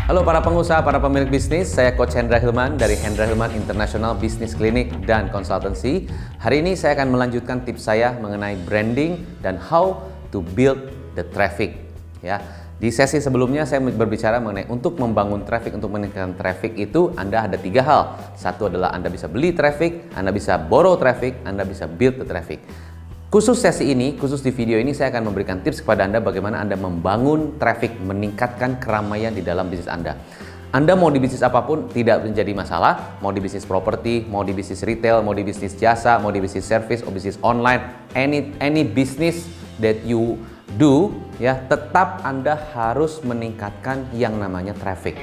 Halo para pengusaha, para pemilik bisnis, saya Coach Hendra Hilman dari Hendra Hilman International Business Clinic dan Consultancy. Hari ini saya akan melanjutkan tips saya mengenai branding dan how to build the traffic. Ya, di sesi sebelumnya saya berbicara mengenai untuk membangun traffic, untuk meningkatkan traffic itu Anda ada 3 hal. Satu adalah Anda bisa beli traffic, Anda bisa borrow traffic, Anda bisa build the traffic. Khusus sesi ini, khusus di video ini saya akan memberikan tips kepada Anda bagaimana Anda membangun traffic, meningkatkan keramaian di dalam bisnis Anda. Anda mau di bisnis apapun tidak menjadi masalah, mau di bisnis properti, mau di bisnis retail, mau di bisnis jasa, mau di bisnis service, mau bisnis online, any business that you do, ya tetap Anda harus meningkatkan yang namanya traffic.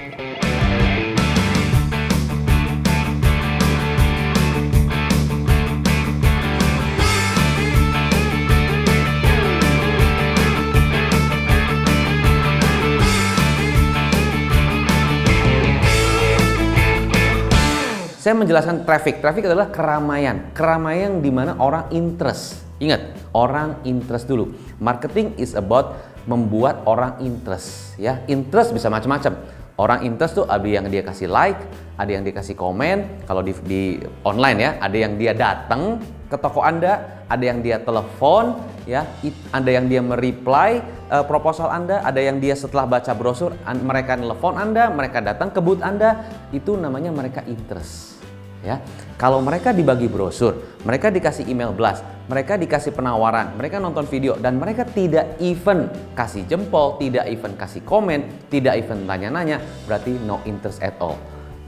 Saya menjelaskan traffic. Traffic adalah keramaian. Keramaian di mana orang interest. Ingat, orang interest dulu. Marketing is about membuat orang interest. Ya, interest bisa macam-macam. Orang interest tuh ada yang dia kasih like, ada yang dia kasih komen. Kalau di online ya, ada yang dia datang ke toko Anda, ada yang dia telepon, ya, ada yang dia mereply proposal Anda, ada yang dia setelah baca brosur mereka telepon Anda, mereka datang ke booth Anda, itu namanya mereka interest. Ya, kalau mereka dibagi brosur, mereka dikasih email blast, mereka dikasih penawaran, mereka nonton video dan mereka tidak even kasih jempol, tidak even kasih komen, tidak even tanya-nanya, berarti no interest at all.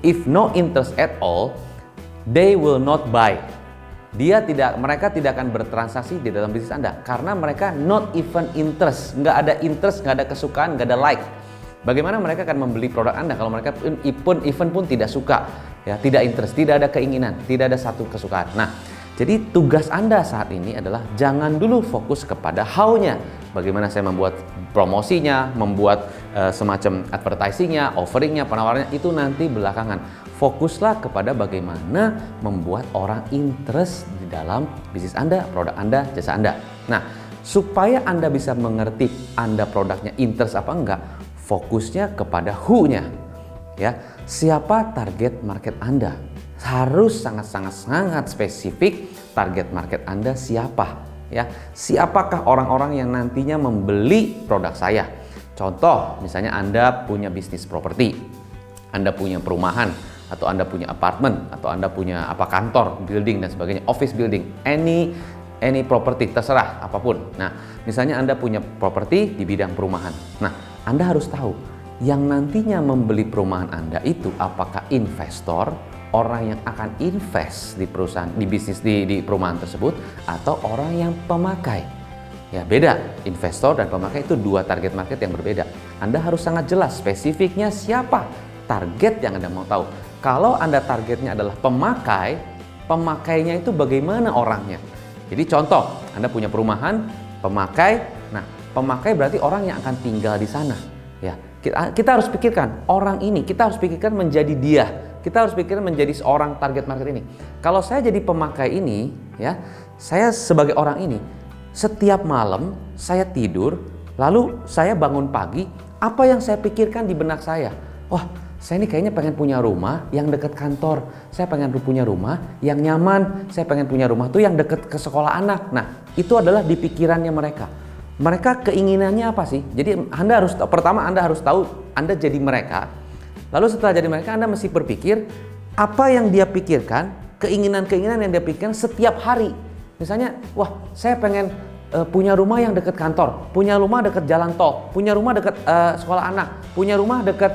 If no interest at all, they will not buy. Mereka tidak akan bertransaksi di dalam bisnis Anda karena mereka not even interest, nggak ada interest, nggak ada kesukaan, nggak ada like. Bagaimana mereka akan membeli produk Anda kalau mereka even pun tidak suka, ya, tidak interest, tidak ada keinginan, tidak ada satu kesukaan. Nah, jadi tugas Anda saat ini adalah jangan dulu fokus kepada how-nya. Bagaimana saya membuat promosinya, membuat semacam advertising-nya, offering-nya, penawarannya, itu nanti belakangan. Fokuslah kepada bagaimana membuat orang interest di dalam bisnis Anda, produk Anda, jasa Anda. Nah, supaya Anda bisa mengerti Anda produknya interest apa enggak, fokusnya kepada who-nya. Ya, siapa target market Anda? Harus sangat spesifik target market Anda siapa, ya. Siapakah orang-orang yang nantinya membeli produk saya? Contoh, misalnya Anda punya bisnis properti, Anda punya perumahan, atau Anda punya apartemen, atau Anda punya kantor, building dan sebagainya, office building, any property, terserah apapun. Nah, misalnya Anda punya properti di bidang perumahan. Nah, Anda harus tahu yang nantinya membeli perumahan Anda itu apakah investor, orang yang akan invest di perusahaan, di bisnis di perumahan tersebut, atau orang yang pemakai. Ya, beda. Investor dan pemakai itu dua target market yang berbeda. Anda harus sangat jelas spesifiknya siapa target yang Anda mau tahu. Kalau Anda targetnya adalah pemakai, pemakainya itu bagaimana orangnya. Jadi contoh, Anda punya perumahan, pemakai. Nah, pemakai berarti orang yang akan tinggal di sana. Ya, kita harus pikirkan orang ini, kita harus pikirkan menjadi dia. Kita harus pikirkan menjadi seorang target market ini. Kalau saya jadi pemakai ini, ya, saya sebagai orang ini, setiap malam saya tidur, lalu saya bangun pagi, apa yang saya pikirkan di benak saya? Wah, saya ini kayaknya pengen punya rumah yang dekat kantor. Saya pengen punya rumah yang nyaman. Saya pengen punya rumah tuh yang dekat ke sekolah anak. Nah, itu adalah di pikirannya mereka. Mereka keinginannya apa sih? Jadi pertama Anda harus tahu Anda jadi mereka. Lalu setelah jadi mereka, Anda mesti berpikir apa yang dia pikirkan, keinginan-keinginan yang dia pikirkan setiap hari. Misalnya, wah, saya pengen punya rumah yang dekat kantor, punya rumah dekat jalan tol, punya rumah dekat sekolah anak, punya rumah dekat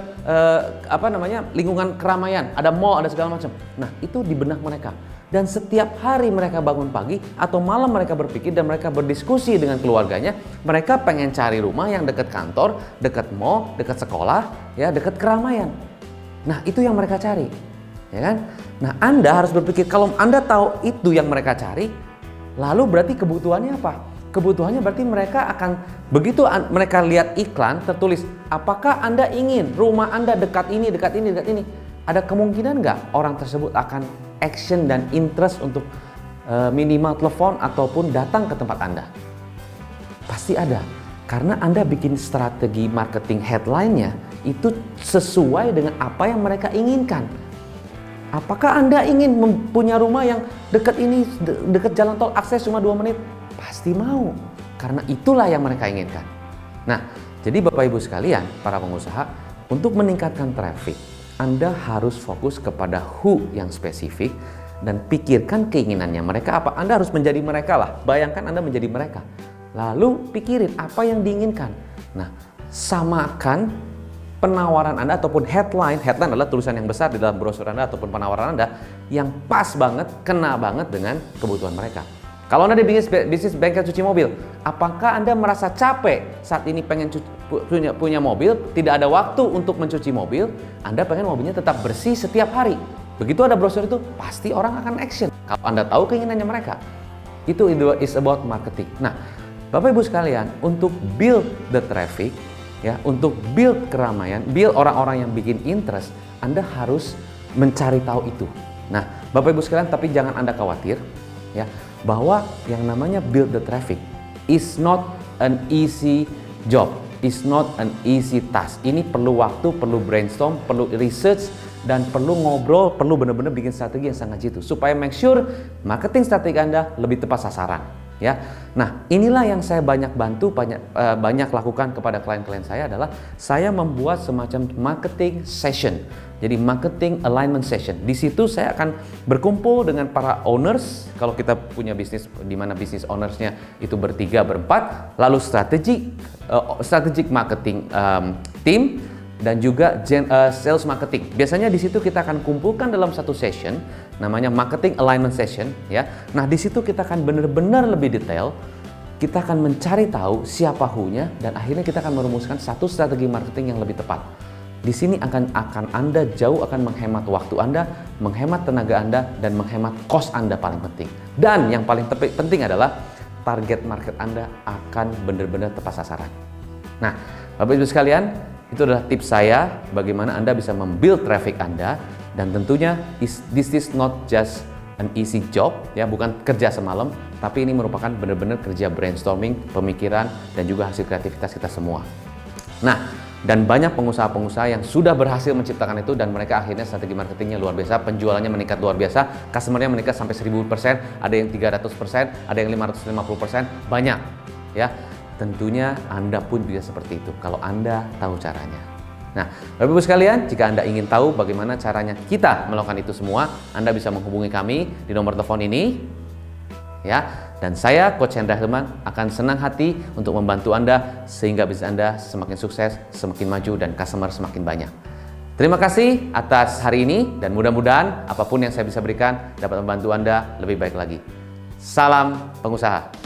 lingkungan keramaian, ada mall, ada segala macam. Nah, itu di benak mereka. Dan setiap hari mereka bangun pagi atau malam mereka berpikir dan mereka berdiskusi dengan keluarganya, mereka pengen cari rumah yang dekat kantor, dekat mall, dekat sekolah, ya, dekat keramaian. Nah, itu yang mereka cari, ya kan? Nah, Anda harus berpikir kalau Anda tahu itu yang mereka cari, lalu berarti kebutuhannya apa? Kebutuhannya berarti mereka akan, begitu mereka lihat iklan tertulis, apakah Anda ingin rumah Anda dekat ini, dekat ini, dekat ini? Ada kemungkinan nggak orang tersebut akan action dan interest untuk minimal telepon ataupun datang ke tempat Anda? Pasti ada. Karena Anda bikin strategi marketing headline-nya itu sesuai dengan apa yang mereka inginkan. Apakah Anda ingin mempunyai rumah yang dekat ini, dekat jalan tol, akses cuma 2 menit? Pasti mau, karena itulah yang mereka inginkan. Nah, jadi Bapak Ibu sekalian, para pengusaha, untuk meningkatkan traffic, Anda harus fokus kepada who yang spesifik dan pikirkan keinginannya mereka apa. Anda harus menjadi mereka lah. Bayangkan Anda menjadi mereka. Lalu pikirin apa yang diinginkan. Nah, samakan penawaran Anda ataupun headline adalah tulisan yang besar di dalam brosur Anda ataupun penawaran Anda yang pas banget, kena banget dengan kebutuhan mereka. Kalau Anda di bisnis bengkel cuci mobil, apakah Anda merasa capek saat ini pengen punya mobil, tidak ada waktu untuk mencuci mobil, Anda pengen mobilnya tetap bersih setiap hari. Begitu ada brosur itu, pasti orang akan action. Kalau Anda tahu keinginannya mereka, itu is about marketing. Nah, Bapak Ibu sekalian, untuk build the traffic, ya, untuk build keramaian, build orang-orang yang bikin interest, Anda harus mencari tahu itu. Nah, Bapak Ibu sekalian, tapi jangan Anda khawatir, ya, bahwa yang namanya build the traffic is not an easy job, is not an easy task. Ini perlu waktu, perlu brainstorm, perlu research, dan perlu ngobrol, perlu benar-benar bikin strategi yang sangat jitu supaya make sure marketing strategi Anda lebih tepat sasaran. Ya, nah inilah yang saya banyak bantu, banyak lakukan kepada klien-klien saya adalah saya membuat semacam marketing session. Jadi marketing alignment session. Di situ saya akan berkumpul dengan para owners. Kalau kita punya bisnis di mana bisnis ownersnya itu bertiga, berempat, lalu strategic marketing team dan juga sales marketing. Biasanya di situ kita akan kumpulkan dalam satu session namanya marketing alignment session, ya. Nah, di situ kita akan benar-benar lebih detail. Kita akan mencari tahu siapa who-nya dan akhirnya kita akan merumuskan satu strategi marketing yang lebih tepat. Di sini akan Anda jauh akan menghemat waktu Anda, menghemat tenaga Anda, dan menghemat cost Anda paling penting. Dan yang paling penting adalah target market Anda akan benar-benar tepat sasaran. Nah, Bapak Ibu sekalian, itu adalah tips saya bagaimana Anda bisa membuild traffic Anda, dan tentunya this is not just an easy job, ya, bukan kerja semalam, tapi ini merupakan benar-benar kerja brainstorming, pemikiran, dan juga hasil kreativitas kita semua. Nah, dan banyak pengusaha-pengusaha yang sudah berhasil menciptakan itu dan mereka akhirnya strategi marketingnya luar biasa, penjualannya meningkat luar biasa, customernya meningkat sampai 1000%, ada yang 300%, ada yang 550%, banyak, ya. Tentunya Anda pun bisa seperti itu kalau Anda tahu caranya. Nah, Bapak Ibu sekalian, jika Anda ingin tahu bagaimana caranya kita melakukan itu semua, Anda bisa menghubungi kami di nomor telepon ini, ya. Dan saya, Coach Hendra Hilman, akan senang hati untuk membantu Anda sehingga bisnis Anda semakin sukses, semakin maju, dan customer semakin banyak. Terima kasih atas hari ini dan mudah-mudahan apapun yang saya bisa berikan dapat membantu Anda lebih baik lagi. Salam pengusaha.